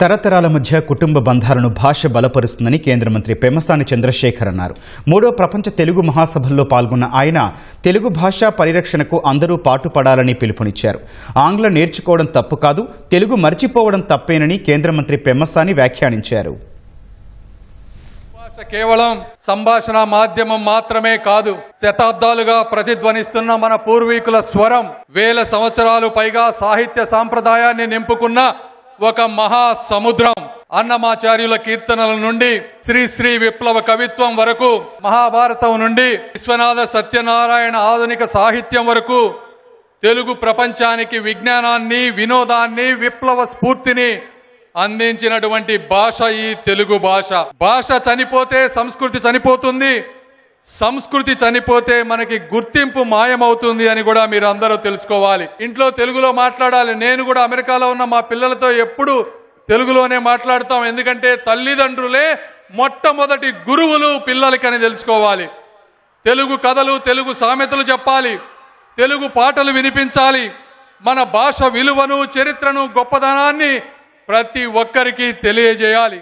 తరతరాల మధ్య కుటుంబ బంధాలను భాష బలపరుస్తుందని కేంద్ర మంత్రి పెమ్మసాని చంద్రశేఖర్ అన్నారు. 3వ ప్రపంచ తెలుగు మహాసభల్లో పాల్గొన్న ఆయన తెలుగు భాష పరిరక్షణకు అందరూ పాటుపడాలని పిలుపునిచ్చారు. ఆంగ్లం నేర్చుకోవడం తప్పు కాదు, తెలుగు మర్చిపోవడం తప్పేనని కేంద్ర మంత్రి పెమ్మసాని వ్యాఖ్యానించారు. కేవలం సంభాషణ మాధ్యమం మాత్రమే కాదు, శతాబ్దాలుగా ప్రతిధ్వనిస్తున్న మన పూర్వీకుల స్వరం, వేల సంవత్సరాలు పైగా సాహిత్య సాంప్రదాయాన్ని నింపుకున్న ఒక మహా సముద్రం. అన్నమాచార్యుల కీర్తనల నుండి శ్రీ విప్లవ కవిత్వం వరకు, మహాభారతం నుండి విశ్వనాథ సత్యనారాయణ ఆధునిక సాహిత్యం వరకు తెలుగు ప్రపంచానికి విజ్ఞానాన్ని, వినోదాన్ని, విప్లవ స్ఫూర్తిని అందించినటువంటి భాష ఈ తెలుగు భాష. భాష చనిపోతే సంస్కృతి చనిపోతుంది, సంస్కృతి చనిపోతే మనకి గుర్తింపు మాయమవుతుంది అని కూడా మీరు అందరూ తెలుసుకోవాలి. ఇంట్లో తెలుగులో మాట్లాడాలి. నేను కూడా అమెరికాలో ఉన్న మా పిల్లలతో ఎప్పుడు తెలుగులోనే మాట్లాడతాం. ఎందుకంటే తల్లిదండ్రులే మొట్టమొదటి గురువులు పిల్లలకని తెలుసుకోవాలి. తెలుగు కథలు, తెలుగు సామెతలు చెప్పాలి, తెలుగు పాటలు వినిపించాలి. మన భాష విలువను, చరిత్రను, గొప్పదనాన్ని ప్రతి ఒక్కరికి తెలియజేయాలి.